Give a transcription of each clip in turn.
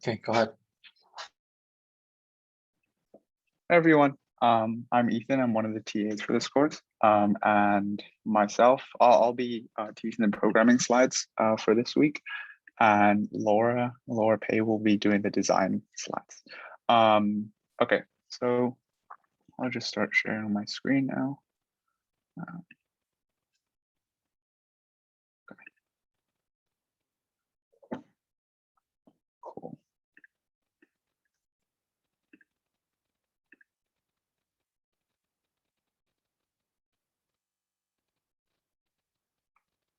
Okay, go ahead. Hi, everyone. I'm Ethan. I'm one of the TAs for this course. And myself, I'll be teaching the programming slides for this week. And Laura Pay will be doing the design slides. Okay, so I'll just start sharing my screen now. Cool.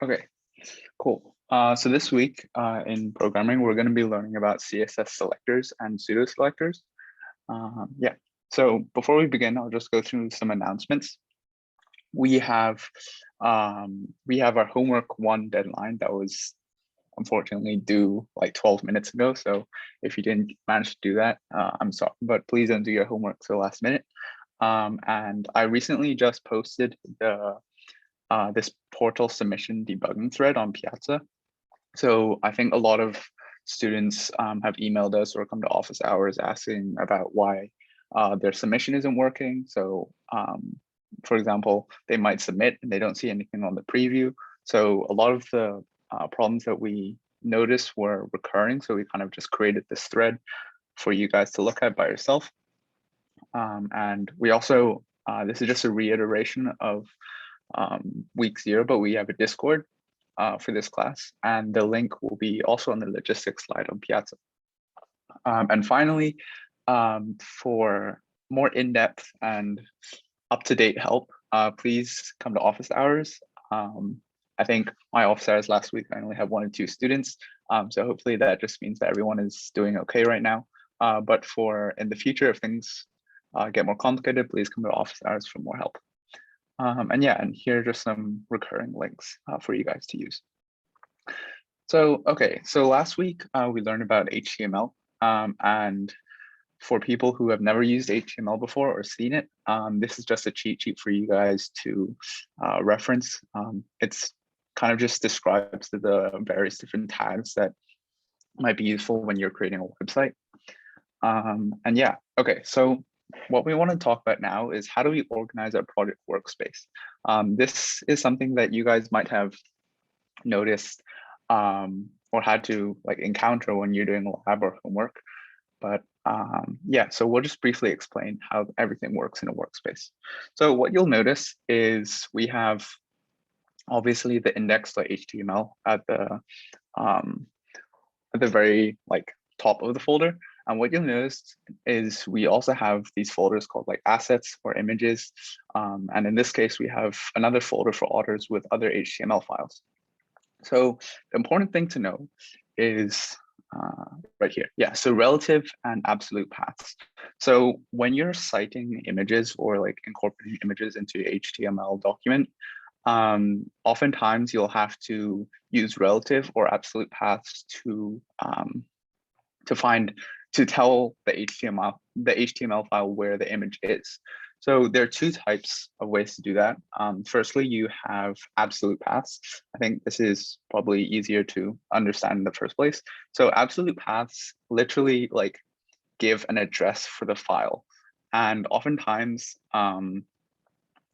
Okay, cool. So this week in programming, we're going to be learning about CSS selectors and pseudo-selectors. Yeah, so before we begin, I'll just go through some announcements. We have our homework 1 deadline that was unfortunately due like 12 minutes ago. So if you didn't manage to do that, I'm sorry, but please don't do your homework till last minute. And I recently just posted the this portal submission debugging thread on Piazza. So I think a lot of students have emailed us or come to office hours asking about why their submission isn't working. So for example, they might submit and they don't see anything on the preview. So a lot of the problems that we noticed were recurring. So we kind of just created this thread for you guys to look at by yourself. And we also, this is just a reiteration of week 0, but we have a Discord for this class, and the link will be also on the logistics slide on Piazza. And finally, for more in-depth and up-to-date help, please come to office hours. I think my office hours last week, I only had 1 or 2 students. So hopefully that just means that everyone is doing okay right now. But for in the future, if things get more complicated, please come to office hours for more help. And yeah, and here are just some recurring links for you guys to use. So, okay, so last week we learned about HTML, and for people who have never used HTML before or seen it, this is just a cheat sheet for you guys to reference. It's kind of just describes the various different tags that might be useful when you're creating a website. And yeah, okay, so what we want to talk about now is how do we organize our project workspace? This is something that you guys might have noticed or had to like encounter when you're doing lab or homework. But yeah, so we'll just briefly explain how everything works in a workspace. So what you'll notice is we have obviously the index.html at the very like top of the folder. And what you'll notice is we also have these folders called like assets or images. And in this case, we have another folder for authors with other HTML files. So the important thing to know is right here. Yeah, so relative and absolute paths. So when you're citing images or like incorporating images into your HTML document, oftentimes you'll have to use relative or absolute paths to tell the HTML file where the image is. So there are 2 types of ways to do that. Firstly, you have absolute paths. I think this is probably easier to understand in the first place. So absolute paths literally like give an address for the file. And oftentimes,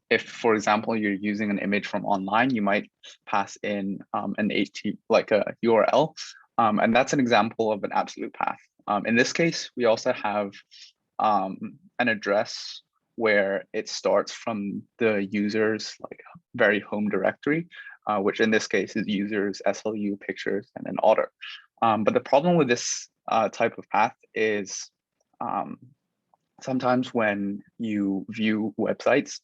if, for example, you're using an image from online, you might pass in an like a URL, and that's an example of an absolute path. In this case, we also have an address where it starts from the user's like very home directory, which in this case is users, SLU, pictures, and an author. But the problem with this type of path is sometimes when you view websites,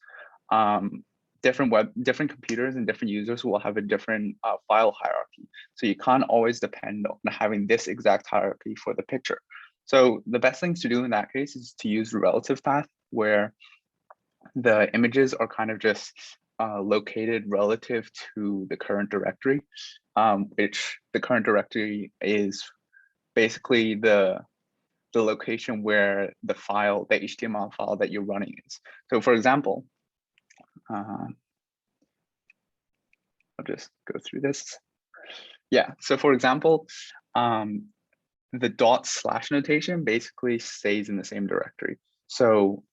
different computers and different users will have a different file hierarchy. So you can't always depend on having this exact hierarchy for the picture. So the best thing to do in that case is to use the relative path, where the images are kind of just located relative to the current directory, which the current directory is basically the location where the HTML file that you're running is. So for example, I'll just go through this. Yeah, so for example, the // notation basically stays in the same directory. So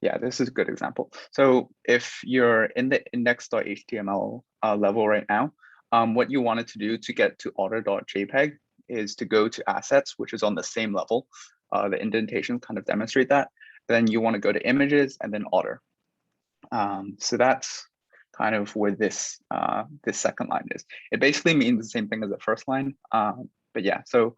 yeah, this is a good example. So if you're in the index.html level right now, what you wanted to do to get to order.jpg is to go to assets, which is on the same level. The indentations kind of demonstrate that. Then you want to go to images and then order. So that's kind of where this this second line is. It basically means the same thing as the first line. But yeah, so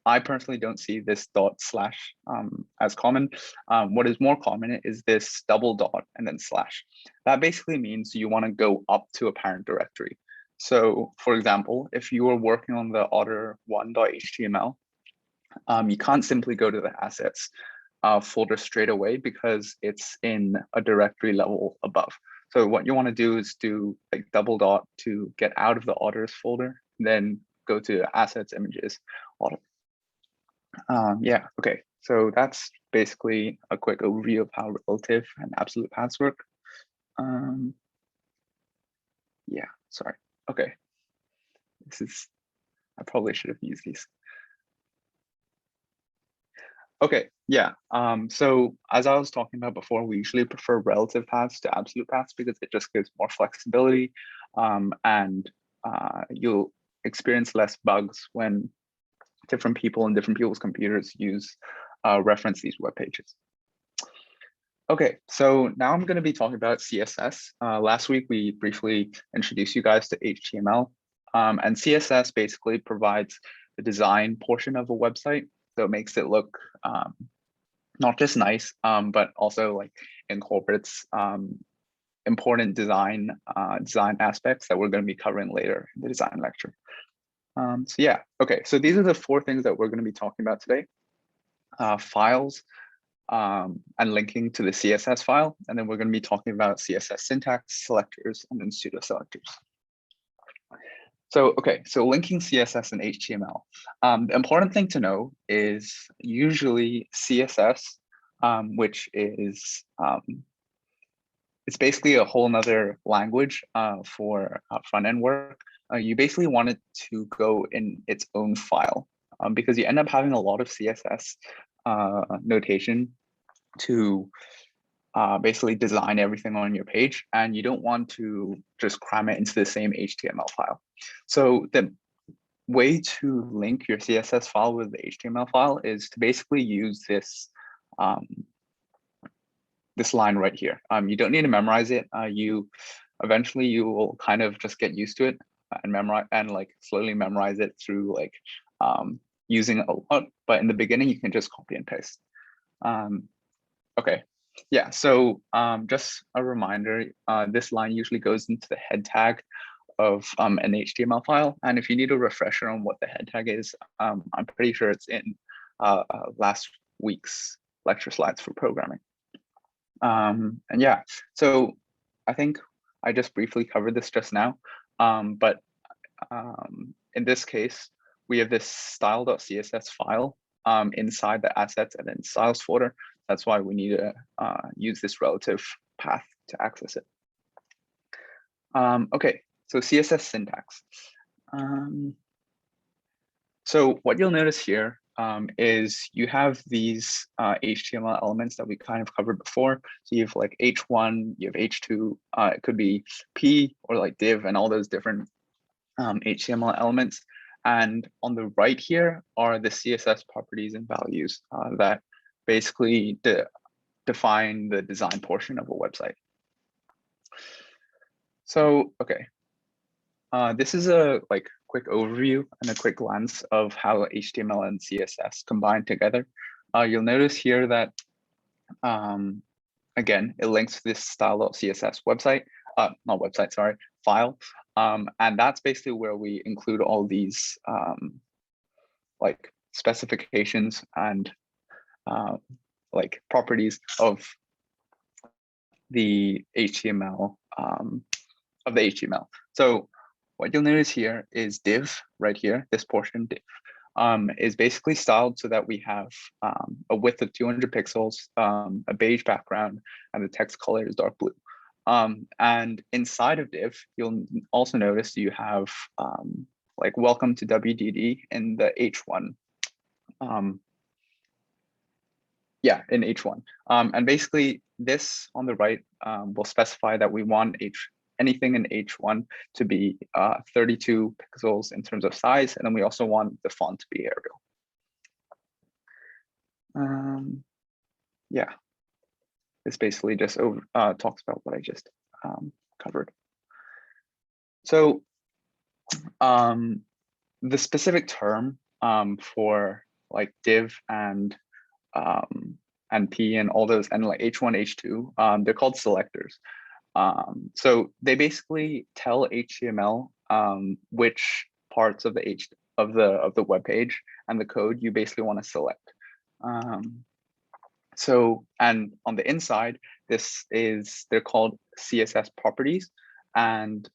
I personally don't see this / as common. What is more common is this double dot and then slash. That basically means you want to go up to a parent directory. So for example, if you were working on the order1.html, you can't simply go to the assets folder straight away because it's in a directory level above. So what you want to do is do like double dot to get out of the orders folder, then go to assets, images, order. Yeah, okay. So that's basically a quick overview of how relative and absolute paths work. Yeah, sorry. Okay. I probably should have used these. Okay, yeah. So as I was talking about before, we usually prefer relative paths to absolute paths because it just gives more flexibility, and you'll experience less bugs when different people and different people's computers reference these web pages. Okay, so now I'm going to be talking about CSS. Last week, we briefly introduced you guys to HTML, and CSS basically provides the design portion of a website. So it makes it look not just nice, but also like incorporates important design aspects that we're going to be covering later in the design lecture. So yeah, okay, so these are the 4 things that we're going to be talking about today. Files, and linking to the CSS file. And then we're going to be talking about CSS syntax, selectors, and then pseudo-selectors. So, okay, so linking CSS and HTML. The important thing to know is usually CSS, which is, it's basically a whole nother language for front-end work. You basically want it to go in its own file because you end up having a lot of CSS notation to basically design everything on your page, and you don't want to just cram it into the same HTML file. So the way to link your CSS file with the HTML file is to basically use this this line right here. You don't need to memorize it. Eventually you will kind of just get used to it and memorize and like slowly memorize it through like using it a lot. But in the beginning, you can just copy and paste. Okay, yeah, so just a reminder, this line usually goes into the head tag of an HTML file. And if you need a refresher on what the head tag is, I'm pretty sure it's in last week's lecture slides for programming. And yeah, so I think I just briefly covered this just now, but in this case, we have this style.css file inside the assets and then styles folder. That's why we need to use this relative path to access it. Okay, so CSS syntax. So what you'll notice here is you have these HTML elements that we kind of covered before. So you have like H1, you have H2, it could be P or like div and all those different HTML elements. And on the right here are the CSS properties and values that basically define the design portion of a website. So, okay. This is a like quick overview and a quick glance of how HTML and CSS combine together. You'll notice here that, again, it links to this style.css website, not website, sorry, file. And that's basically where we include all these like specifications and like properties of the HTML So what you'll notice here is div right here, this portion div is basically styled so that we have a width of 200 pixels, a beige background, and the text color is dark blue. And inside of div, you'll also notice you have like welcome to WDD in the H1. In H1. And basically this on the right will specify that we want anything in H1 to be 32 pixels in terms of size, and then we also want the font to be Arial. This basically just talks about what I just covered. So the specific term for like div and P and all those, and like H1, H2, they're called selectors. So they basically tell HTML which parts of the web page and the code you basically want to select. And on the inside, they're called CSS properties, and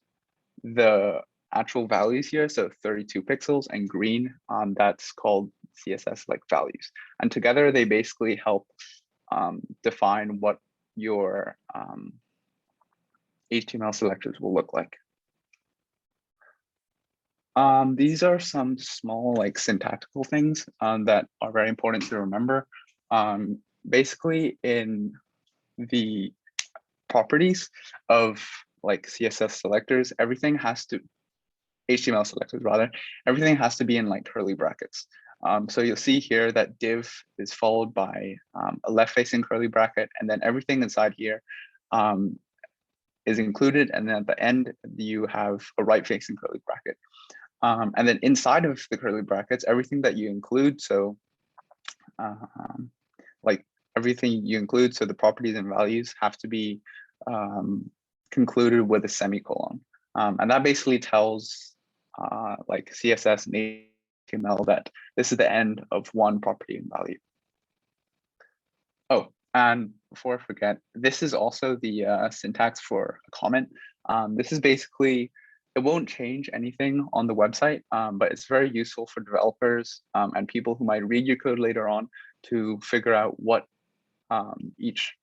the actual values here, so 32 pixels and green, that's called CSS like values. And together they basically help define what your HTML selectors will look like. These are some small like syntactical things that are very important to remember. Basically in the properties of like CSS selectors, HTML selectors rather, everything has to be in like curly brackets. So you'll see here that div is followed by a left-facing curly bracket, and then everything inside here is included, and then at the end you have a right-facing curly bracket. And then inside of the curly brackets, everything that you include, so like everything you include, so the properties and values have to be concluded with a semicolon. And that basically tells like CSS and HTML that this is the end of one property and value. Oh, and before I forget, this is also the syntax for a comment. This is basically, it won't change anything on the website, but it's very useful for developers and people who might read your code later on to figure out what each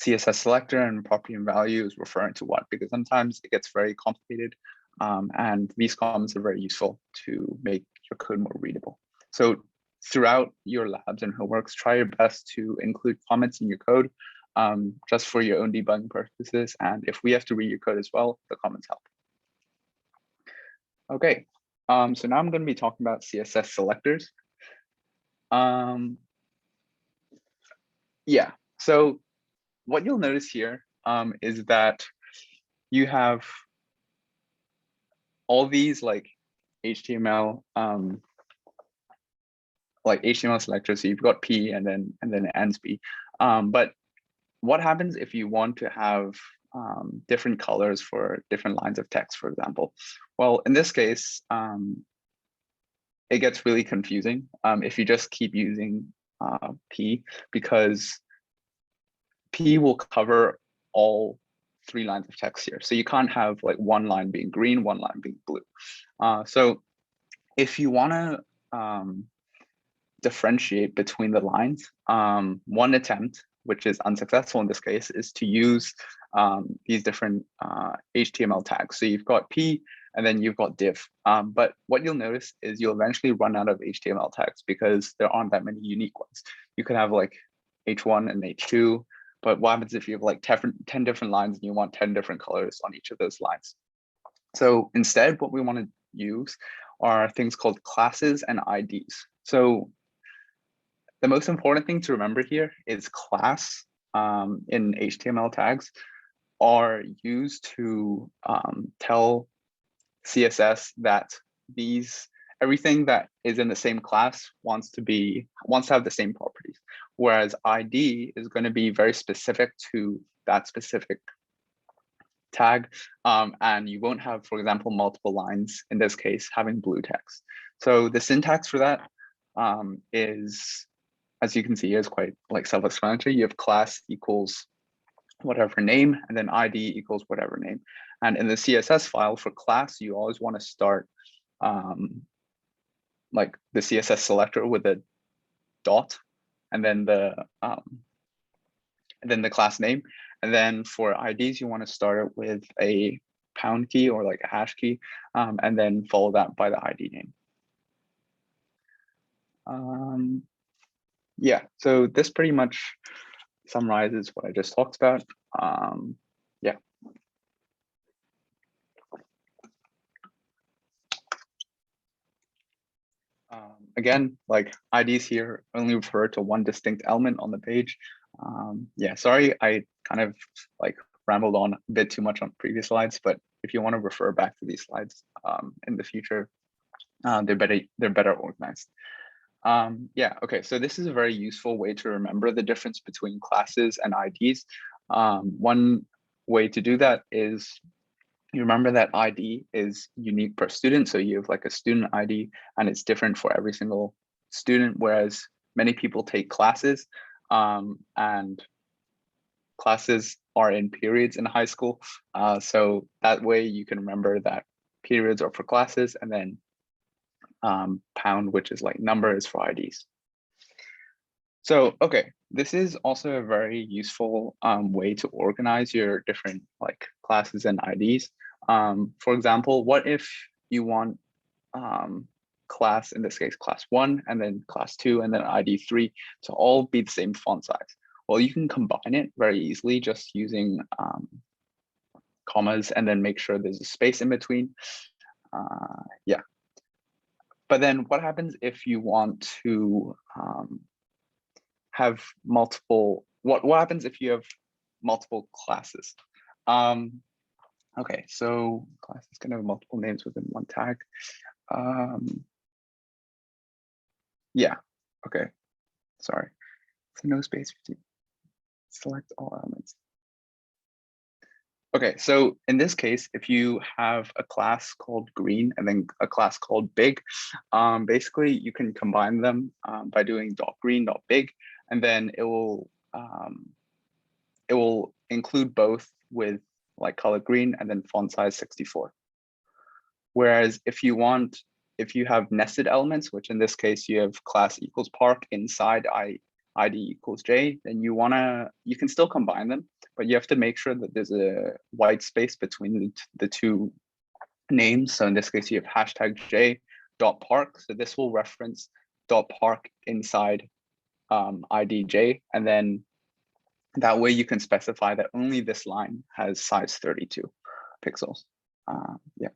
CSS selector and property and value is referring to what, because sometimes it gets very complicated, and these comments are very useful to make your code more readable. So throughout your labs and homeworks, try your best to include comments in your code just for your own debugging purposes. And if we have to read your code as well, the comments help. Okay, so now I'm going to be talking about CSS selectors. Yeah, so what you'll notice here is that you have all these like HTML selectors. So you've got P and then it ends P. But what happens if you want to have different colors for different lines of text, for example? Well, in this case, it gets really confusing if you just keep using P, because P will cover all 3 lines of text here. So you can't have like one line being green, one line being blue. So if you want to differentiate between the lines, one attempt, which is unsuccessful in this case, is to use these different HTML tags. So you've got P and then you've got div. But what you'll notice is you'll eventually run out of HTML tags because there aren't that many unique ones. You could have like H1 and H2, but what happens if you have like 10 different lines and you want 10 different colors on each of those lines? So instead, what we want to use are things called classes and IDs. So the most important thing to remember here is class in HTML tags are used to tell CSS that everything that is in the same class wants to have the same properties, whereas ID is going to be very specific to that specific tag, and you won't have, for example, multiple lines, in this case, having blue text. So the syntax for that is, as you can see, is quite like self-explanatory. You have class equals whatever name, and then ID equals whatever name. And in the CSS file for class, you always want to start like the CSS selector with a dot, and then the class name. And then for IDs, you want to start it with a pound key or like a hash key, and then follow that by the ID name. Yeah, so this pretty much summarizes what I just talked about. Yeah. Again, like IDs here only refer to one distinct element on the page. Yeah, sorry, I kind of like rambled on a bit too much on previous slides, but if you want to refer back to these slides in the future, they're better organized. Yeah, okay, so this is a very useful way to remember the difference between classes and IDs. One way to do that is you remember that ID is unique per student. So you have like a student ID and it's different for every single student, whereas many people take classes and classes are in periods in high school. So that way you can remember that periods are for classes and then pound, which is like number, is for IDs. So, okay, this is also a very useful way to organize your different like classes and IDs. For example, what if you want class, in this case, class 1, and then class 2, and then ID 3 to all be the same font size? Well, you can combine it very easily just using commas and then make sure there's a space in between. Yeah. But then what happens if you want to have multiple, what happens if you have multiple classes? Okay, so class is gonna have multiple names within one tag. Yeah, okay, sorry. So no space between, select all elements. Okay, so in this case, if you have a class called green and then a class called big, basically you can combine them by doing .green.big, and then it will include both with like color green and then font size 64. Whereas if you have nested elements, which in this case you have class equals park inside ID equals J, then you can still combine them, but you have to make sure that there's a white space between the two names. So in this case, you have hashtag J dot park. So this will reference dot park inside ID J, and then that way you can specify that only this line has size 32 pixels. Yeah.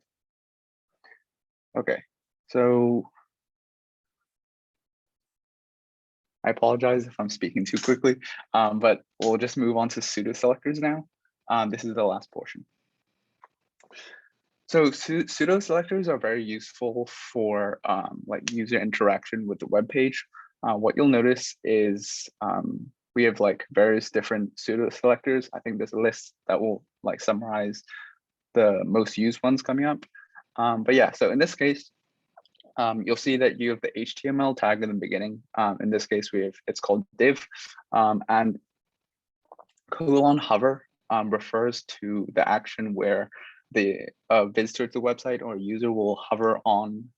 Okay, so I apologize if I'm speaking too quickly, but we'll just move on to pseudo-selectors now. This is the last portion. So pseudo-selectors are very useful for like user interaction with the web page. What you'll notice is we have like various different pseudo-selectors. I think there's a list that will like summarize the most used ones coming up. But yeah, so in this case, you'll see that you have the HTML tag in the beginning. In this case, it's called div, and colon hover refers to the action where the visitor to the website or user will hover on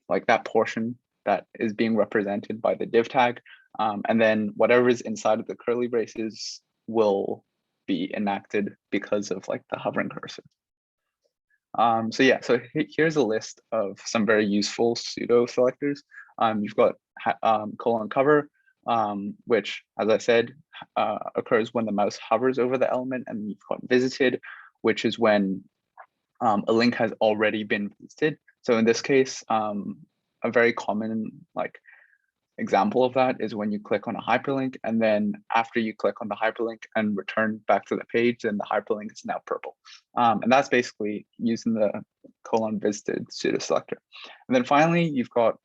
like that portion that is being represented by the div tag, and then whatever is inside of the curly braces will be enacted because of like the hovering cursor. So yeah, so here's a list of some very useful pseudo selectors. You've got colon cover, which, as I said, occurs when the mouse hovers over the element, and you've got visited, which is when a link has already been visited. So in this case, a very common like example of that is when you click on a hyperlink, and then after you click on the hyperlink and return back to the page, then the hyperlink is now purple. And that's basically using the colon visited pseudo selector. And then finally, you've got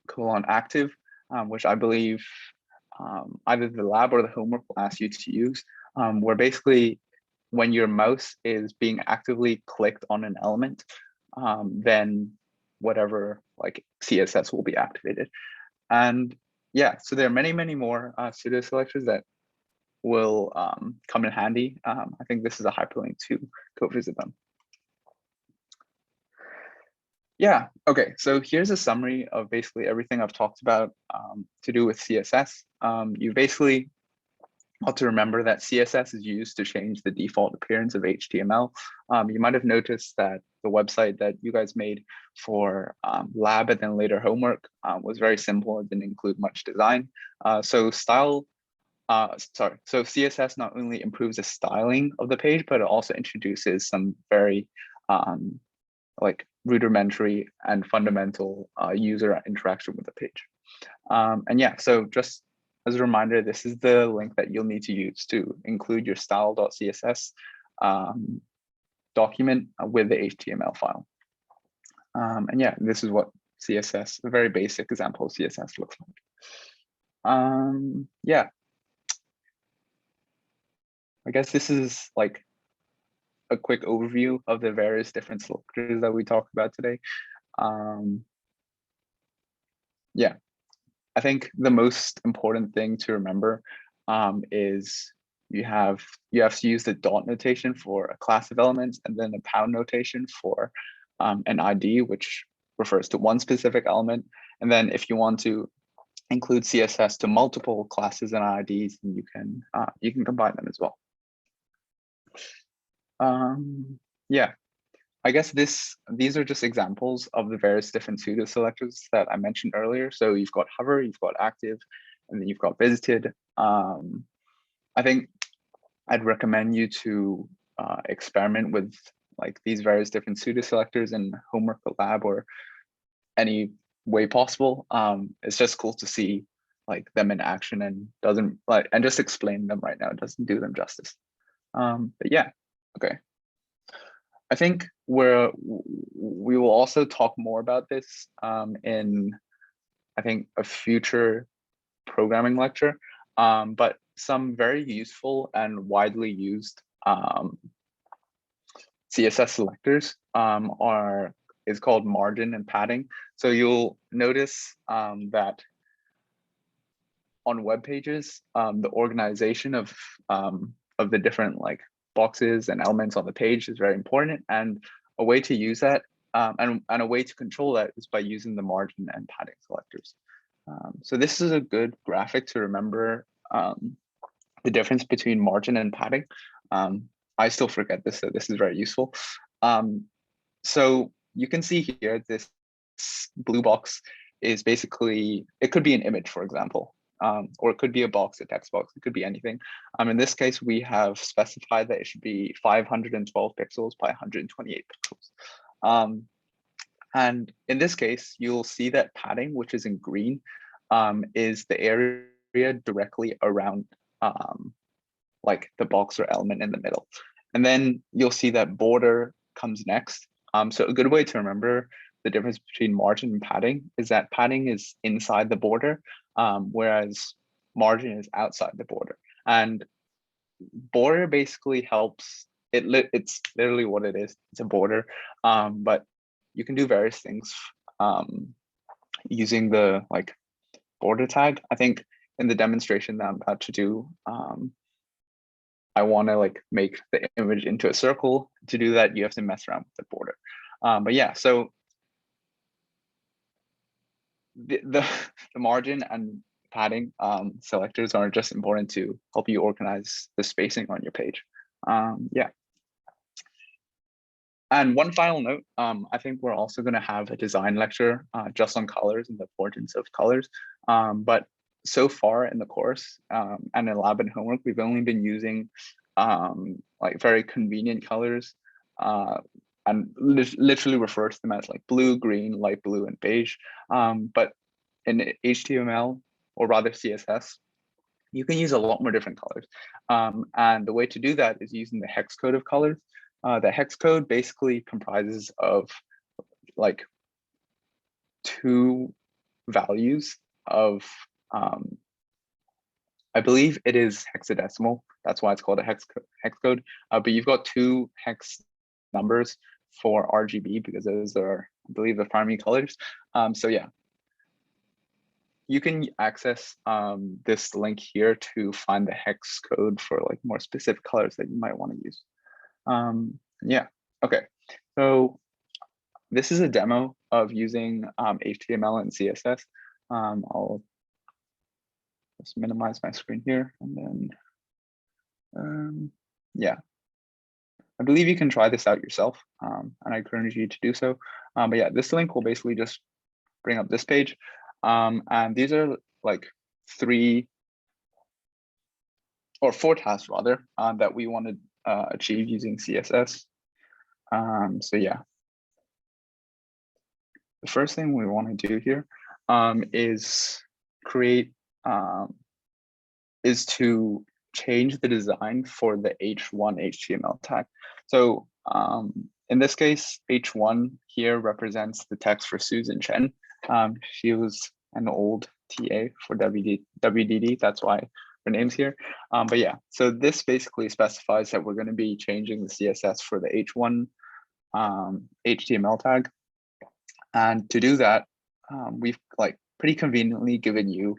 colon active, which I believe either the lab or the homework will ask you to use, where basically when your mouse is being actively clicked on an element, then whatever like CSS will be activated. And yeah, so there are many, many more pseudo selectors that will come in handy. I think this is a hyperlink to go visit them. Yeah, okay, so here's a summary of basically everything I've talked about to do with CSS. You basically ought to remember that CSS is used to change the default appearance of HTML. You might have noticed that the website that you guys made for lab and then later homework was very simple. It didn't include much design. So CSS not only improves the styling of the page, but it also introduces some very like rudimentary and fundamental user interaction with the page. And yeah, so just as a reminder, this is the link that you'll need to use to include your style.css document with the HTML file. And yeah, this is what CSS, a very basic example of CSS looks like. Yeah, I guess this is like a quick overview of the various different selectors that we talked about today. Yeah, I think the most important thing to remember is you have to use the dot notation for a class of elements, and then a pound notation for an ID, which refers to one specific element. And then if you want to include CSS to multiple classes and IDs, then you can combine them as well. Yeah, I guess these are just examples of the various different pseudo selectors that I mentioned earlier. So you've got hover, you've got active, and then you've got visited. I think I'd recommend you to experiment with like these various different pseudo selectors in homework or lab or any way possible. It's just cool to see like them in action, and just explain them right now. It doesn't do them justice. But yeah, okay. I think we will also talk more about this in, I think, a future programming lecture. But some very useful and widely used CSS selectors is called margin and padding. So you'll notice that on web pages, the organization of the different like boxes and elements on the page is very important, and a way to use that and a way to control that is by using the margin and padding selectors. So this is a good graphic to remember the difference between margin and padding. I still forget this, so this is very useful. So you can see here, this blue box is basically, it could be an image, for example. Or it could be a box, a text box, it could be anything. In this case, we have specified that it should be 512 pixels by 128 pixels. And in this case, you'll see that padding, which is in green, is the area directly around like the box or element in the middle. And then you'll see that border comes next. So a good way to remember the difference between margin and padding is that padding is inside the border, whereas margin is outside the border. And border basically helps, it's literally what it is, it's a border, but you can do various things using the like border tag. I think in the demonstration that I'm about to do, I want to like make the image into a circle. To do that, you have to mess around with the border. But yeah, so the margin and padding selectors are just important to help you organize the spacing on your page. Yeah. And one final note, I think we're also going to have a design lecture just on colors and the importance of colors. But so far in the course and in lab and homework, we've only been using like very convenient colors and literally refers to them as like blue, green, light blue, and beige. But in HTML, or rather CSS, you can use a lot more different colors. And the way to do that is using the hex code of colors. The hex code basically comprises of like two values of, I believe it is hexadecimal. That's why it's called a hex code. But you've got two hex numbers for RGB because those are, I believe, the primary colors. So yeah, you can access this link here to find the hex code for like more specific colors that you might want to use. Yeah, okay. So this is a demo of using HTML and CSS. I'll just minimize my screen here and then Yeah, I believe you can try this out yourself, and I encourage you to do so. But yeah, this link will basically just bring up this page. And these are like 3 or 4 tasks rather, that we want to achieve using CSS. So yeah, the first thing we want to do here is create, is to change the design for the H1 HTML tag. So in this case, H1 here represents the text for Susan Chen. She was an old TA for WDD, that's why her name's here. But yeah, so this basically specifies that we're going to be changing the CSS for the H1 HTML tag. And to do that, we've like pretty conveniently given you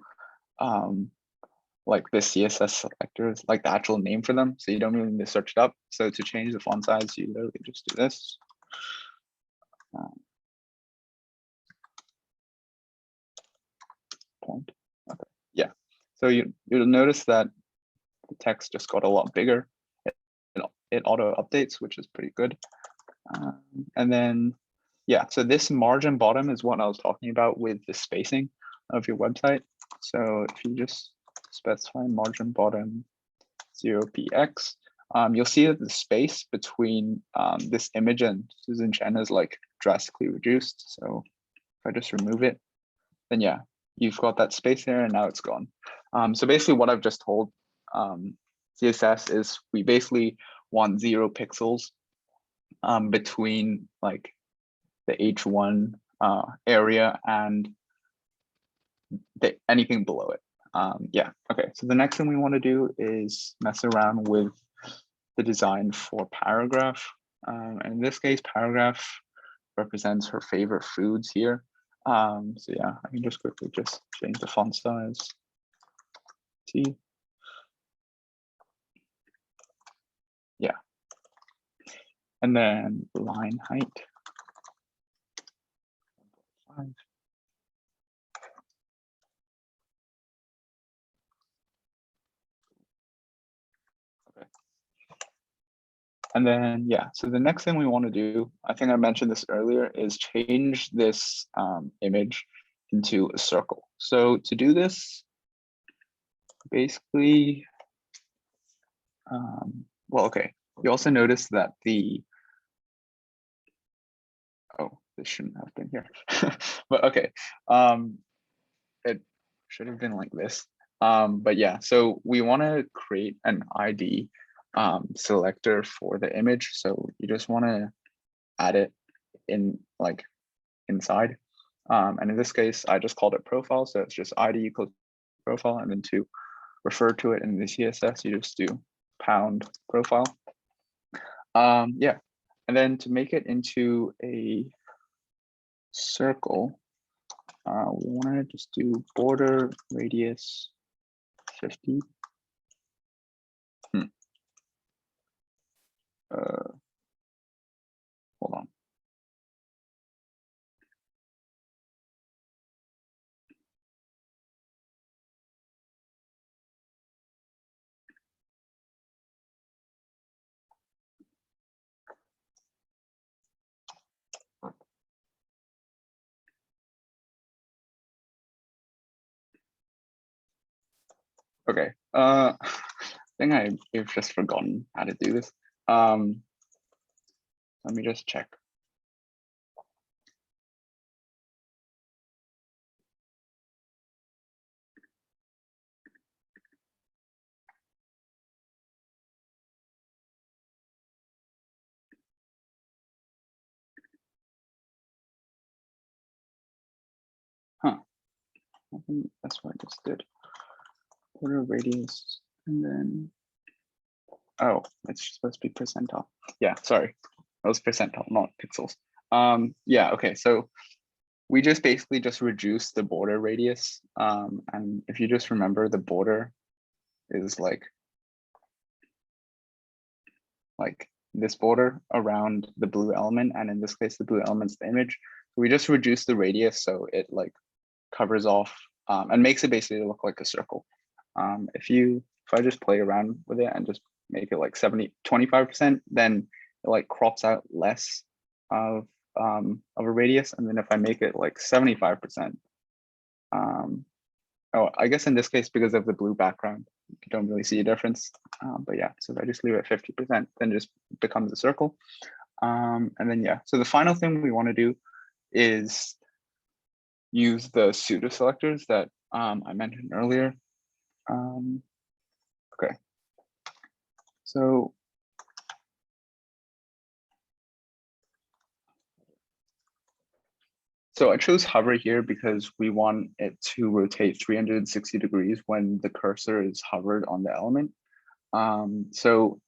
like the CSS selectors, like the actual name for them. So you don't really need to search it up. So to change the font size, you literally just do this. Point. Okay. Yeah. So you'll notice that the text just got a lot bigger. It auto updates, which is pretty good. And then, yeah, so this margin bottom is what I was talking about with the spacing of your website. So if you just specify margin bottom 0px, you'll see that the space between this image and Susan Chen is like drastically reduced. So if I just remove it, then yeah, you've got that space there and now it's gone. So basically what I've just told CSS is we basically want 0 pixels between like the H1 area and anything below it. Yeah, okay, so the next thing we want to do is mess around with the design for paragraph. And in this case, paragraph represents her favorite foods here. So yeah, I can just quickly just change the font size. T. Yeah. And then line height. 5. Okay. And then, yeah, so the next thing we want to do, I think I mentioned this earlier, is change this image into a circle. So to do this, basically, well, okay, you also notice that oh, this shouldn't have been here, but okay, it should have been like this. But yeah, so we want to create an ID selector for the image. So you just want to add it in like inside. And in this case, I just called it profile. So it's just ID equals profile. And then to refer to it in the CSS, you just do pound profile. Yeah. And then to make it into a circle, we want to just do border radius 50. Hold on. Okay. I think I've just forgotten how to do this. Let me just check. Huh. I think that's what I just did. Border radius, and then, oh, it's supposed to be percentile. Yeah, sorry. That was percentile, not pixels. Yeah, okay, so we just basically just reduce the border radius. And if you just remember, the border is like this border around the blue element, and in this case, the blue element's the image. So we just reduce the radius so it like covers off and makes it basically look like a circle. If I just play around with it and just make it like 25%, then it like crops out less of a radius. And then if I make it like 75%, oh, I guess in this case, because of the blue background, you don't really see a difference. But yeah, so if I just leave it 50%, then it just becomes a circle. And then yeah, so the final thing we want to do is use the pseudo selectors that I mentioned earlier. Okay, so I chose hover here because we want it to rotate 360 degrees when the cursor is hovered on the element. So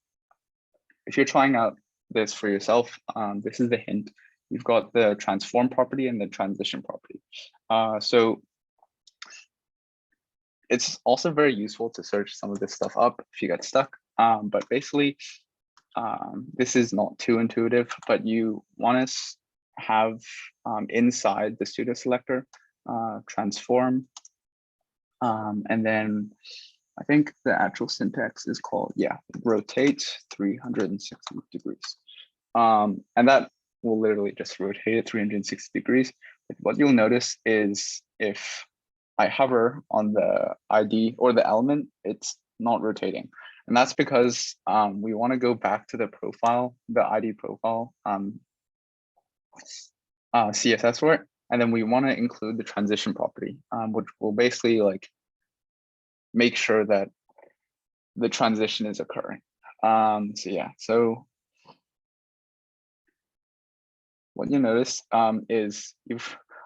if you're trying out this for yourself, this is the hint. You've got the transform property and the transition property. So it's also very useful to search some of this stuff up if you get stuck. But basically, this is not too intuitive, but you want to have inside the pseudo selector transform, and then I think the actual syntax is called, yeah, rotate 360 degrees. And that will literally just rotate it 360 degrees. But what you'll notice is if I hover on the ID or the element, it's not rotating. And that's because we want to go back to the profile, the ID profile, CSS for it. And then we want to include the transition property, which will basically like make sure that the transition is occurring. So yeah, so what you notice is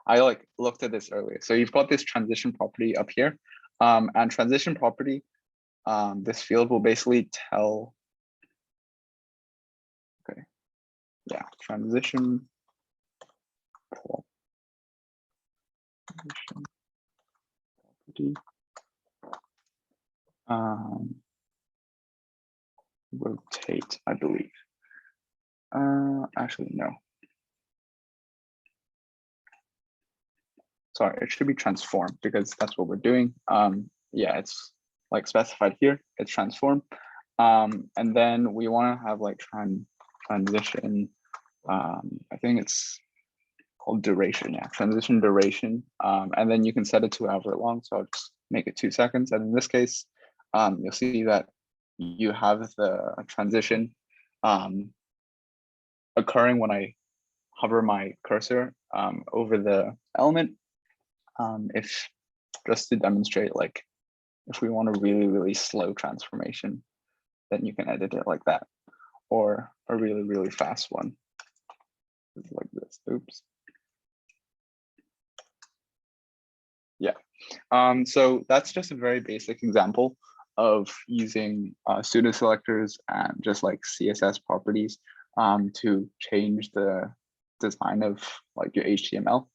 I like looked at this earlier. So you've got this transition property up here, and transition property, this field will basically tell, okay, yeah, transition property, rotate, I believe. Actually, no. Sorry, it should be transform because that's what we're doing. Yeah, it's like specified here, it's transform. And then we want to have like transition, I think it's called duration, yeah, transition duration. And then you can set it to however long, so I'll just make it 2 seconds. And in this case, you'll see that you have the transition occurring when I hover my cursor over the element. If just to demonstrate, like if we want a really, really slow transformation, then you can edit it like that, or a really, really fast one like this. Oops. Yeah. So that's just a very basic example of using pseudo selectors and just like CSS properties to change the design of like your HTML.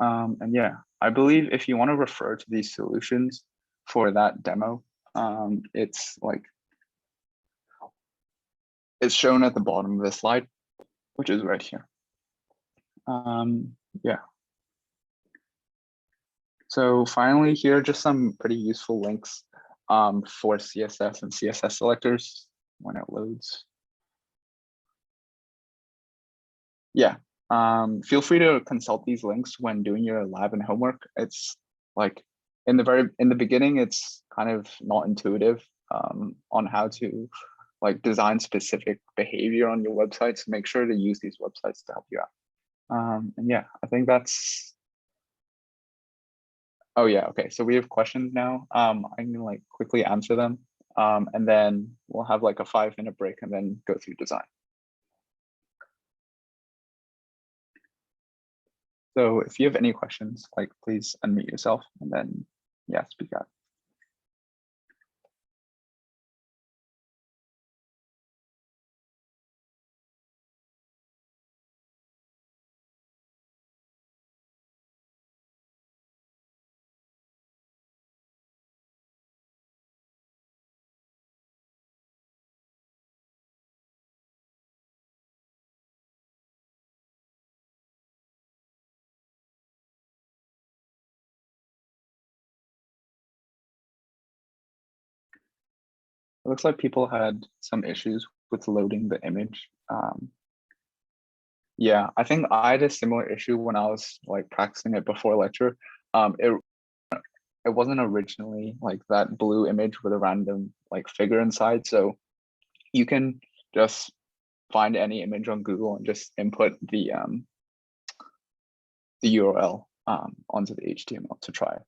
And yeah, I believe if you want to refer to these solutions for that demo, it's like it's shown at the bottom of the slide, which is right here. Yeah. So finally, here are just some pretty useful links for CSS and CSS selectors when it loads. Yeah, feel free to consult these links when doing your lab and homework. It's like in the beginning, it's kind of not intuitive on how to like design specific behavior on your website. So make sure to use these websites to help you out. And yeah, I think that's. Oh yeah, okay. So we have questions now. I can like quickly answer them, and then we'll have like a 5-minute break and then go through design. So if you have any questions, like please unmute yourself and then yeah, speak out. looks like people had some issues with loading the image. Yeah, I think I had a similar issue when I was like practicing it before lecture. It wasn't originally like that blue image with a random like figure inside. So you can just find any image on Google and just input the URL onto the HTML to try it.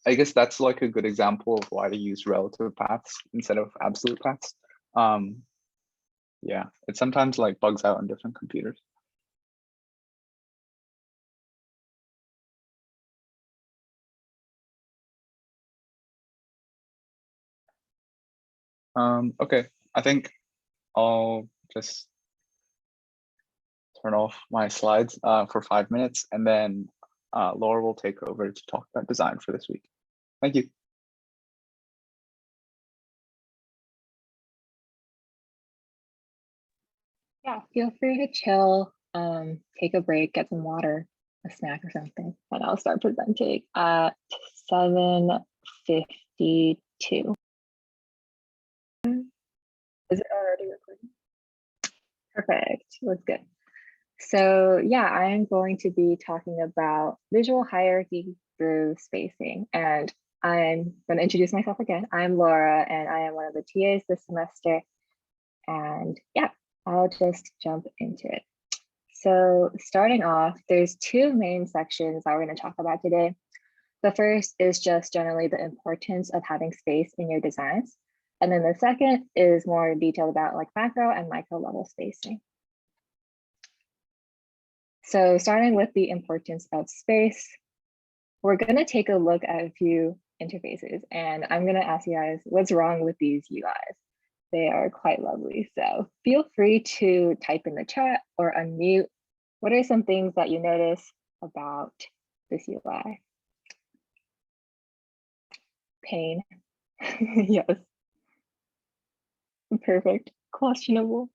I guess that's like a good example of why to use relative paths instead of absolute paths. Yeah, it sometimes like bugs out on different computers. Okay, I think I'll just turn off my slides for 5 minutes, and then Laura will take over to talk about design for this week. Thank you. Yeah, feel free to chill, take a break, get some water, a snack or something, and I'll start presenting at 7:52. Is it already recording? Perfect, looks good. So yeah, I am going to be talking about visual hierarchy through spacing. And I'm going to introduce myself again. I'm Laura, and I am one of the TAs this semester. And yeah, I'll just jump into it. So starting off, there's two main sections that we're going to talk about today. The first is just generally the importance of having space in your designs. And then the second is more detailed about like macro and micro level spacing. So starting with the importance of space, we're going to take a look at a few interfaces, and I'm going to ask you guys what's wrong with these UIs. They are quite lovely. So feel free to type in the chat or unmute. What are some things that you notice about this UI? Pain. Yes. Perfect. Questionable.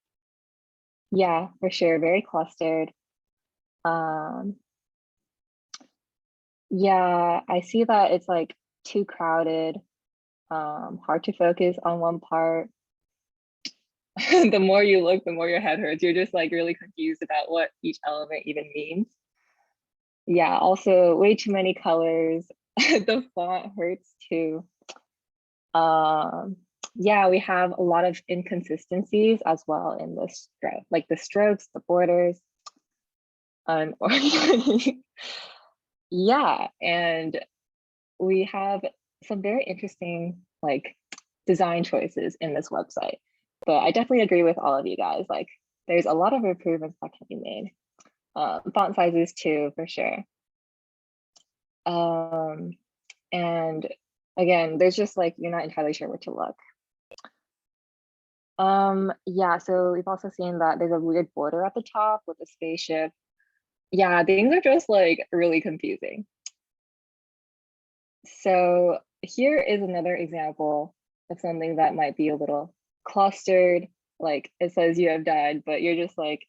Yeah, for sure. Very clustered. Yeah, I see that it's like too crowded, hard to focus on one part. The more you look, the more your head hurts. You're just like really confused about what each element even means. Yeah, also way too many colors. The font hurts too. Yeah, we have a lot of inconsistencies as well in the stroke, like the strokes, the borders. Yeah, and we have some very interesting like design choices in this website. But I definitely agree with all of you guys. Like there's a lot of improvements that can be made. Font sizes too, for sure. And again, there's just like, you're not entirely sure where to look. Yeah, so we've also seen that there's a weird border at the top with a spaceship. Yeah, things are just like really confusing. So here is another example of something that might be a little clustered. Like it says you have died, but you're just like,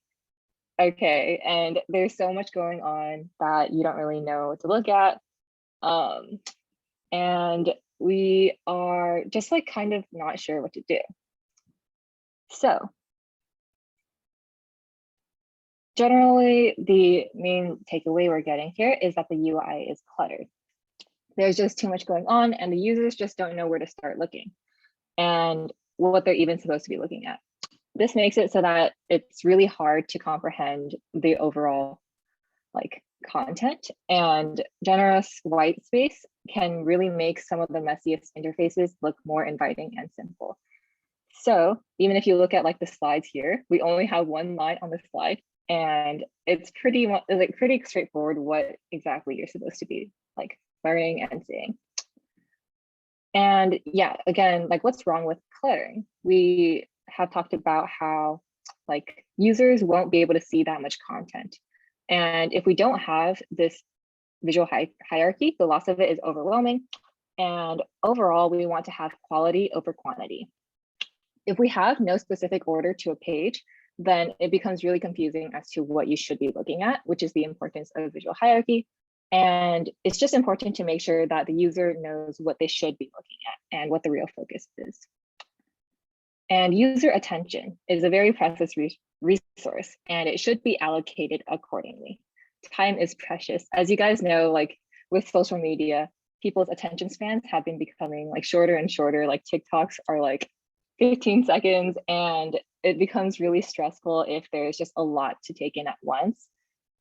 okay. And there's so much going on that you don't really know what to look at. And we are just like kind of not sure what to do. So generally, the main takeaway we're getting here is that the UI is cluttered. There's just too much going on and the users just don't know where to start looking and what they're even supposed to be looking at. This makes it so that it's really hard to comprehend the overall like content, and generous white space can really make some of the messiest interfaces look more inviting and simple. So even if you look at like the slides here, we only have one line on the slide, and it's pretty straightforward what exactly you're supposed to be like learning and seeing. And yeah, again, like what's wrong with cluttering? We have talked about how like users won't be able to see that much content. And if we don't have this visual hierarchy, the loss of it is overwhelming. And overall, we want to have quality over quantity. If we have no specific order to a page, then it becomes really confusing as to what you should be looking at, which is the importance of visual hierarchy. And it's just important to make sure that the user knows what they should be looking at and what the real focus is. And user attention is a very precious resource, and it should be allocated accordingly. Time is precious. As you guys know, like with social media, people's attention spans have been becoming like shorter and shorter. Like TikToks are like 15 seconds, and it becomes really stressful if there's just a lot to take in at once.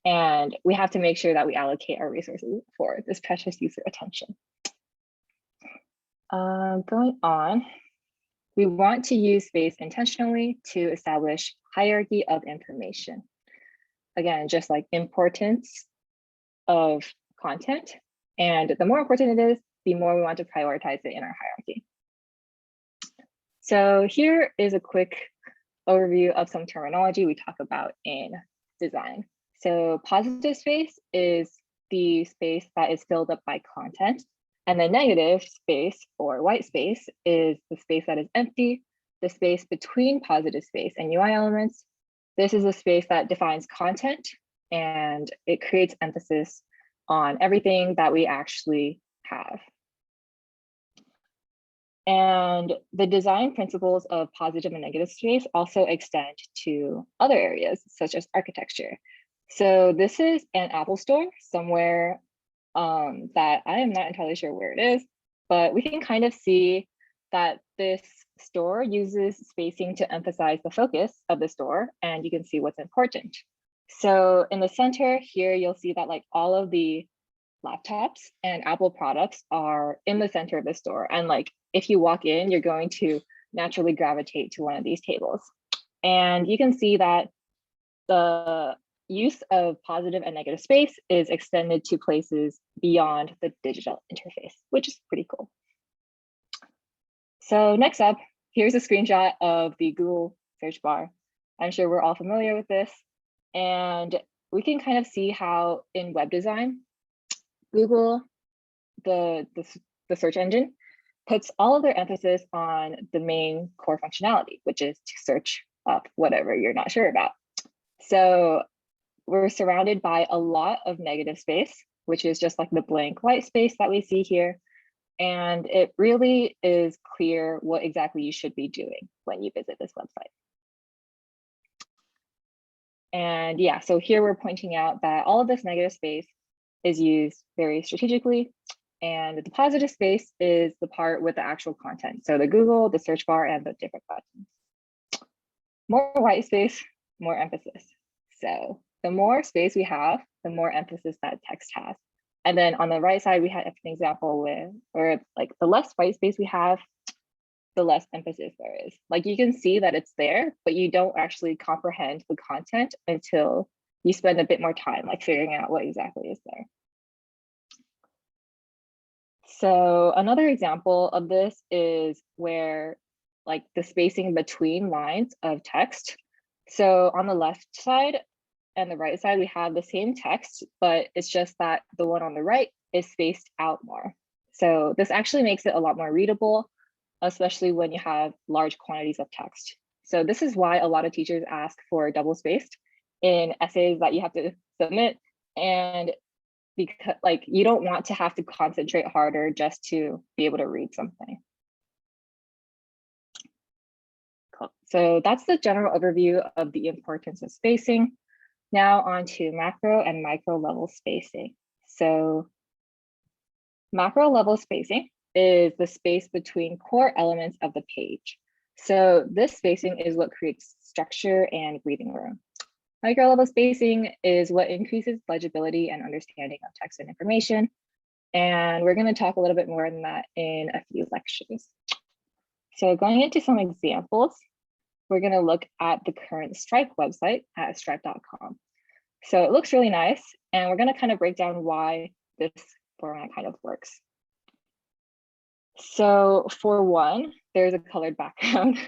And we have to make sure that we allocate our resources for this precious user attention. Going on, we want to use space intentionally to establish hierarchy of information. Again, just like importance of content. And the more important it is, the more we want to prioritize it in our hierarchy. So here is a quick overview of some terminology we talk about in design. So positive space is the space that is filled up by content. And the negative space or white space is the space that is empty, the space between positive space and UI elements. This is a space that defines content, and it creates emphasis on everything that we actually have. And the design principles of positive and negative space also extend to other areas, such as architecture. So this is an Apple store somewhere that I am not entirely sure where it is, but we can kind of see that this store uses spacing to emphasize the focus of the store, and you can see what's important. So in the center here, you'll see that like all of the laptops and Apple products are in the center of the store. And like, if you walk in, you're going to naturally gravitate to one of these tables. And you can see that the use of positive and negative space is extended to places beyond the digital interface, which is pretty cool. So next up, here's a screenshot of the Google search bar. I'm sure we're all familiar with this. And we can kind of see how in web design, Google, the search engine, puts all of their emphasis on the main core functionality, which is to search up whatever you're not sure about. So we're surrounded by a lot of negative space, which is just like the blank white space that we see here. And it really is clear what exactly you should be doing when you visit this website. And yeah, so here we're pointing out that all of this negative space is used very strategically. And the positive space is the part with the actual content. So the Google, the search bar, and the different buttons. More white space, more emphasis. So the more space we have, the more emphasis that text has. And then on the right side, we had an example with, or like the less white space we have, the less emphasis there is. Like you can see that it's there, but you don't actually comprehend the content until you spend a bit more time like figuring out what exactly is there. So another example of this is where like the spacing between lines of text. So on the left side and the right side, we have the same text, but it's just that the one on the right is spaced out more. So this actually makes it a lot more readable, especially when you have large quantities of text. So this is why a lot of teachers ask for double spaced in essays that you have to submit. And because like you don't want to have to concentrate harder just to be able to read something. Cool. So that's the general overview of the importance of spacing. Now on to macro and micro level spacing. So macro level spacing is the space between core elements of the page. So this spacing is what creates structure and breathing room. Micro level spacing is what increases legibility and understanding of text and information. And we're going to talk a little bit more on that in a few lectures. So going into some examples, we're going to look at the current Stripe website at stripe.com. So it looks really nice, and we're going to kind of break down why this format kind of works. So for one, there's a colored background,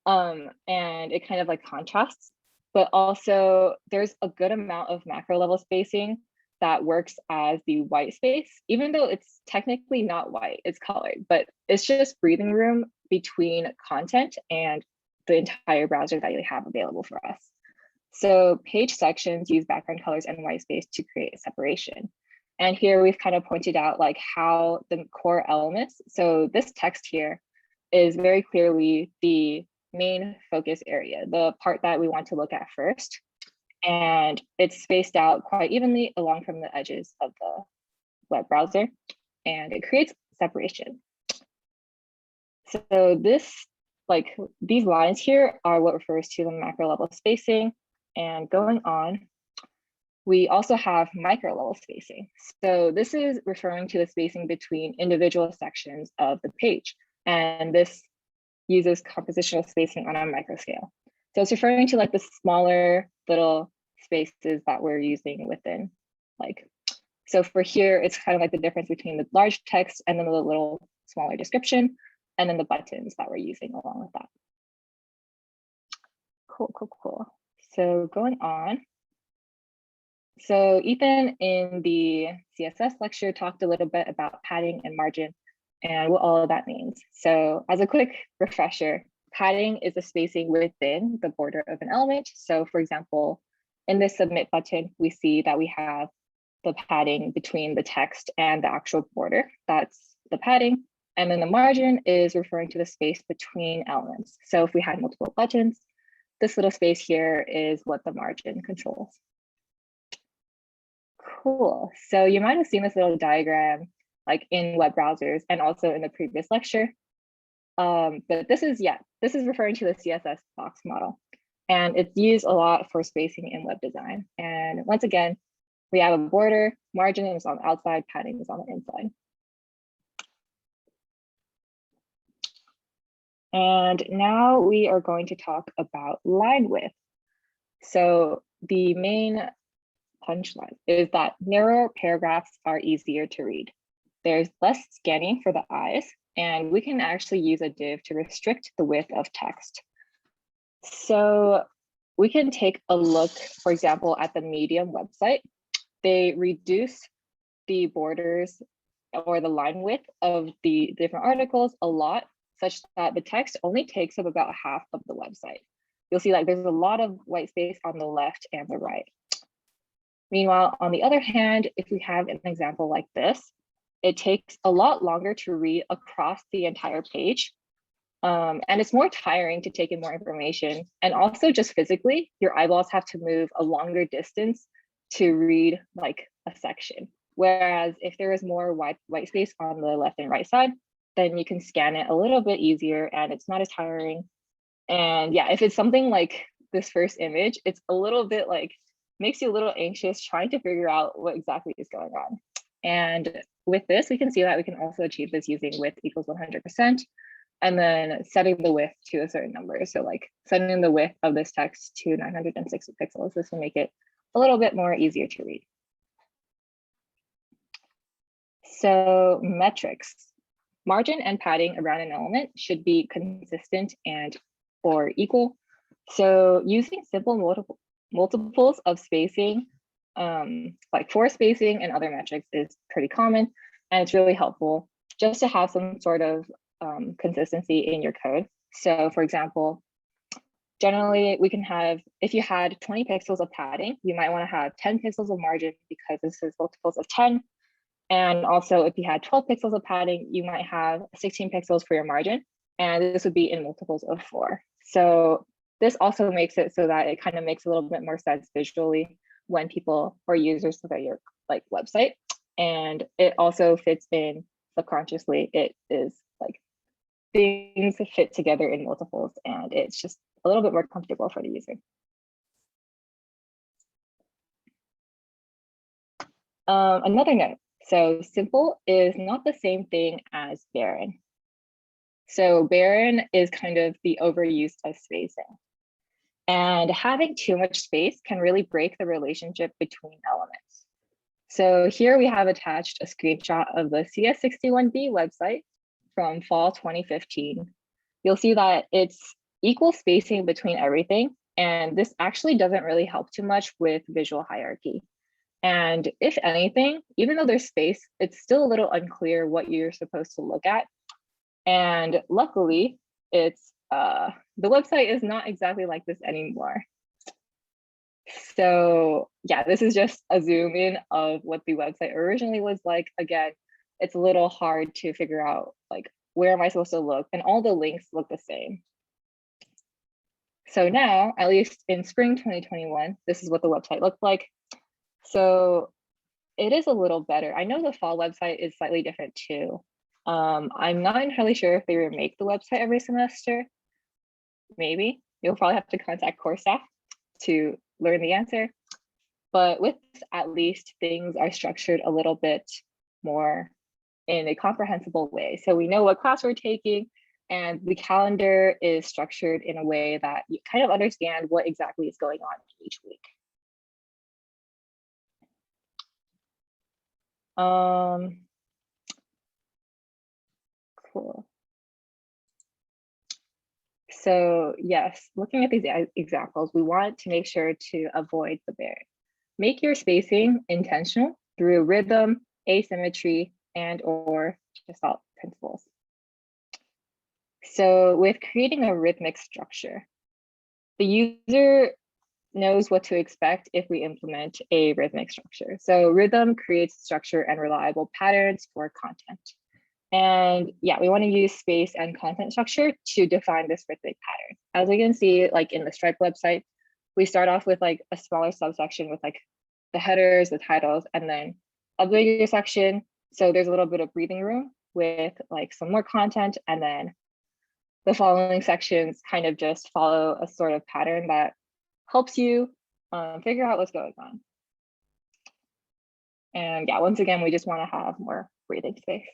and it kind of like contrasts, but also there's a good amount of macro level spacing that works as the white space, even though it's technically not white, it's colored, but it's just breathing room between content and the entire browser that you have available for us. So page sections use background colors and white space to create a separation. And here we've kind of pointed out like how the core elements, so this text here is very clearly the main focus area, the part that we want to look at first. And it's spaced out quite evenly along from the edges of the web browser, and it creates separation. So this, like these lines here are what refers to the macro level spacing. And going on, we also have micro level spacing. So this is referring to the spacing between individual sections of the page. And this uses compositional spacing on a micro scale. So it's referring to like the smaller little spaces that we're using within, like, so for here, it's kind of like the difference between the large text and then the little smaller description, and then the buttons that we're using along with that. Cool. So going on. So Ethan in the CSS lecture talked a little bit about padding and margin and what all of that means. So as a quick refresher, padding is the spacing within the border of an element. So for example, in this submit button, we see that we have the padding between the text and the actual border. That's the padding. And then the margin is referring to the space between elements. So if we had multiple buttons, this little space here is what the margin controls. Cool. So you might have seen this little diagram like in web browsers and also in the previous lecture. But this is referring to the CSS box model. And it's used a lot for spacing in web design. And once again, we have a border, margin is on the outside, padding is on the inside. And now we are going to talk about line width. So the main punchline is that narrower paragraphs are easier to read. There's less scanning for the eyes, and we can actually use a div to restrict the width of text. So we can take a look, for example, at the Medium website. They reduce the borders or the line width of the different articles a lot, such that the text only takes up about half of the website. You'll see like there's a lot of white space on the left and the right. Meanwhile, on the other hand, if we have an example like this, it takes a lot longer to read across the entire page. And it's more tiring to take in more information. And also just physically, your eyeballs have to move a longer distance to read like a section. Whereas if there is more white space on the left and right side, then you can scan it a little bit easier and it's not as tiring. And yeah, if it's something like this first image, it's a little bit like, makes you a little anxious trying to figure out what exactly is going on. And with this, we can see that we can also achieve this using width equals 100%, and then setting the width to a certain number. So like setting the width of this text to 960 pixels, this will make it a little bit more easier to read. So metrics. Margin and padding around an element should be consistent and or equal. So using simple multiples of spacing, like for spacing and other metrics is pretty common, and it's really helpful just to have some sort of consistency in your code. So for example, generally we can have, if you had 20 pixels of padding, you might want to have 10 pixels of margin because this is multiples of 10. And also if you had 12 pixels of padding, you might have 16 pixels for your margin, and this would be in multiples of 4. So this also makes it so that it kind of makes a little bit more sense visually when people or users look at your like website. And it also fits in subconsciously. It is like things fit together in multiples, and it's just a little bit more comfortable for the user. Another note. So simple is not the same thing as barren. So barren is kind of the overuse of spacing. And having too much space can really break the relationship between elements. So here we have attached a screenshot of the CS61B website from fall 2015. You'll see that it's equal spacing between everything. And this actually doesn't really help too much with visual hierarchy. And if anything, even though there's space, it's still a little unclear what you're supposed to look at. And luckily, it's the website is not exactly like this anymore. So yeah, this is just a zoom in of what the website originally was like. Again, it's a little hard to figure out like, where am I supposed to look? And all the links look the same. So now, at least in spring 2021, this is what the website looked like. So it is a little better. I know the fall website is slightly different too. I'm not entirely sure if they remake the website every semester. Maybe. You'll probably have to contact core staff to learn the answer. But with this, at least things are structured a little bit more in a comprehensible way. So we know what class we're taking, and the calendar is structured in a way that you kind of understand what exactly is going on each week. Cool. So yes, looking at these examples, we want to make sure to avoid the bear. Make your spacing intentional through rhythm, asymmetry, and/or gestalt principles. So with creating a rhythmic structure, the user knows what to expect if we implement a rhythmic structure. So rhythm creates structure and reliable patterns for content. And yeah, we want to use space and content structure to define this rhythmic pattern. As we can see, like in the Stripe website, we start off with like a smaller subsection with like the headers, the titles, and then a bigger section. So there's a little bit of breathing room with like some more content, and then the following sections kind of just follow a sort of pattern that helps you figure out what's going on. And yeah, once again, we just want to have more breathing space.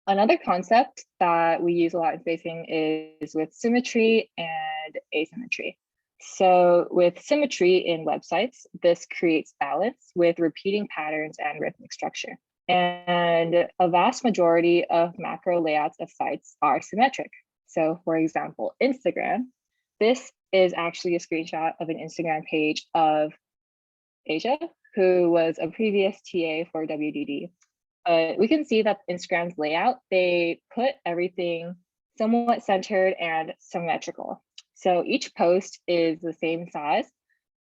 Another concept that we use a lot in spacing is with symmetry and asymmetry. So with symmetry in websites, this creates balance with repeating patterns and rhythmic structure. And a vast majority of macro layouts of sites are symmetric. So for example, Instagram, this is actually a screenshot of an Instagram page of Asia, who was a previous TA for WDD. We can see that Instagram's layout, they put everything somewhat centered and symmetrical. So each post is the same size.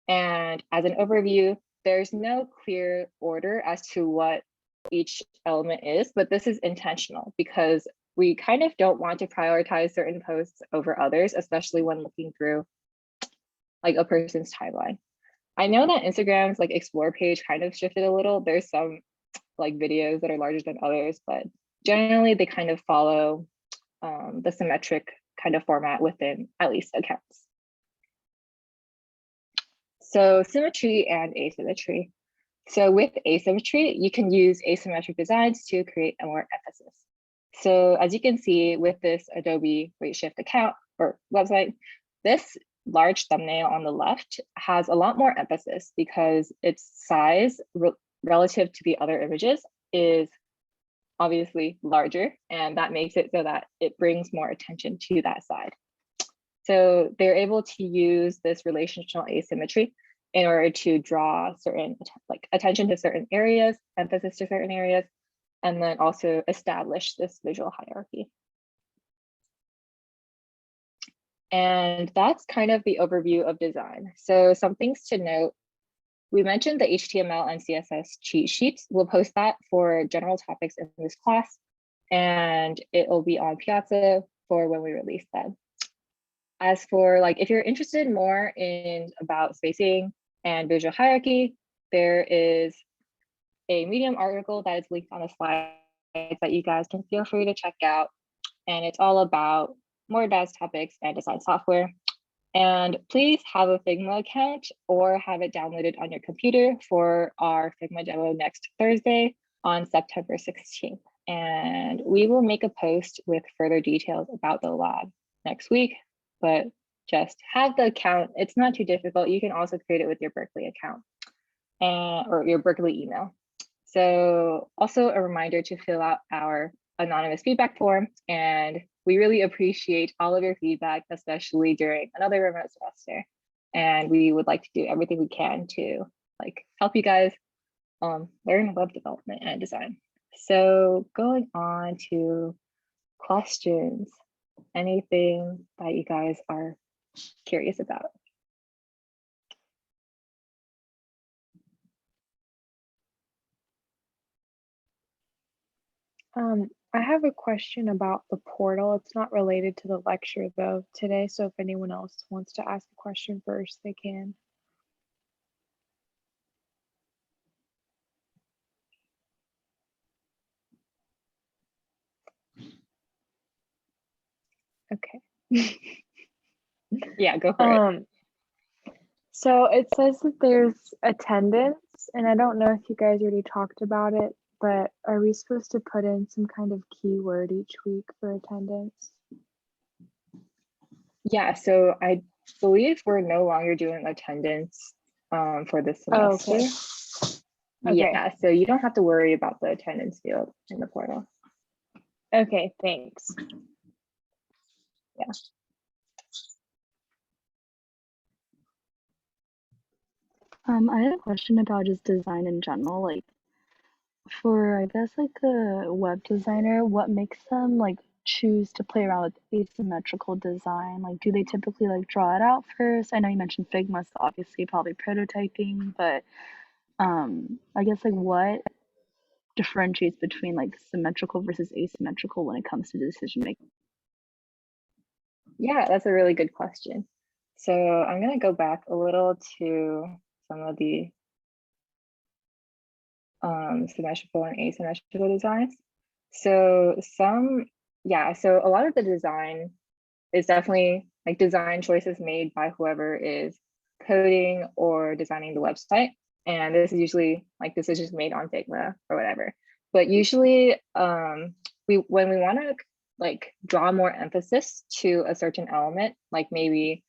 And as an overview, there's no clear order as to what each element is, but this is intentional because we kind of don't want to prioritize certain posts over others, especially when looking through like a person's timeline. I know that Instagram's like explore page kind of shifted a little. There's some like videos that are larger than others, but generally they kind of follow the symmetric kind of format within at least accounts. So symmetry and asymmetry. So with asymmetry, you can use asymmetric designs to create a more emphasis. So as you can see with this Adobe Redshift account or website, this large thumbnail on the left has a lot more emphasis because its size relative to the other images is obviously larger, and that makes it so that it brings more attention to that side. So they're able to use this relational asymmetry in order to draw certain like attention to certain areas, emphasis to certain areas, and then also establish this visual hierarchy. And that's kind of the overview of design. So some things to note. We mentioned the HTML and CSS cheat sheets. We'll post that for general topics in this class, and it will be on Piazza for when we release them. As for like, if you're interested more in about spacing and visual hierarchy, there is a Medium article that is linked on the slides that you guys can feel free to check out. And it's all about more advanced topics and design software. And please have a Figma account or have it downloaded on your computer for our Figma demo next Thursday on September 16th. And we will make a post with further details about the lab next week, but just have the account. It's not too difficult. You can also create it with your Berkeley account or your Berkeley email. So also a reminder to fill out our anonymous feedback form, and we really appreciate all of your feedback, especially during another remote semester. And we would like to do everything we can to like help you guys learn web development and design. So going on to questions anything that you guys are curious about. I have a question about the portal. It's not related to the lecture though today, so if anyone else wants to ask a question first, they can. Okay. Yeah, go for it. So it says that there's attendance, and I don't know if you guys already talked about it, but are we supposed to put in some kind of keyword each week for attendance? Yeah, so I believe we're no longer doing attendance for this semester. Oh, okay. Yeah, so you don't have to worry about the attendance field in the portal. Okay, thanks. Yeah. I had a question about just design in general, like for, I guess, like a web designer, what makes them like choose to play around with asymmetrical design? Like, do they typically like draw it out first? I know you mentioned Figma, so obviously probably prototyping, but I guess like what differentiates between like symmetrical versus asymmetrical when it comes to decision making? Yeah, that's a really good question. So I'm going to go back a little to some of the symmetrical and asymmetrical designs. So so a lot of the design is definitely like design choices made by whoever is coding or designing the website. And this is usually like decisions made on Figma or whatever. But usually when we want to like draw more emphasis to a certain element, like maybe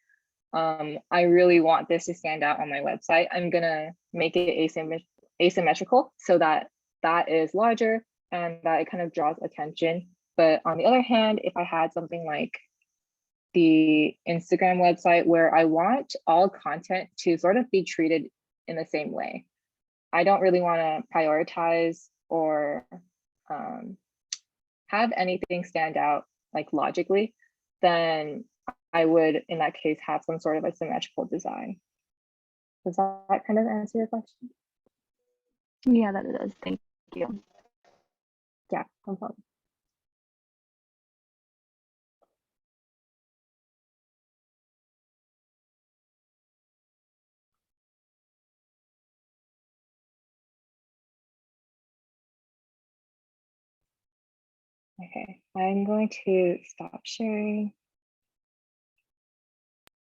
I really want this to stand out on my website, I'm gonna make it asymmetrical so that that is larger and that it kind of draws attention. But on the other hand, if I had something like the Instagram website where I want all content to sort of be treated in the same way, I don't really want to prioritize or have anything stand out like logically, then I would in that case have some sort of a symmetrical design. Does that kind of answer your question? Yeah, that does. Thank you. Yeah, no problem. Okay, I'm going to stop sharing.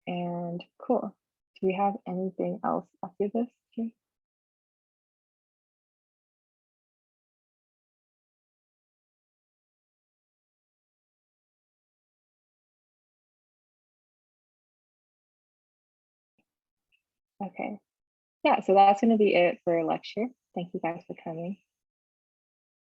And cool. Do we have anything else after this? Jay? Okay. Yeah, so that's going to be it for our lecture. Thank you guys for coming.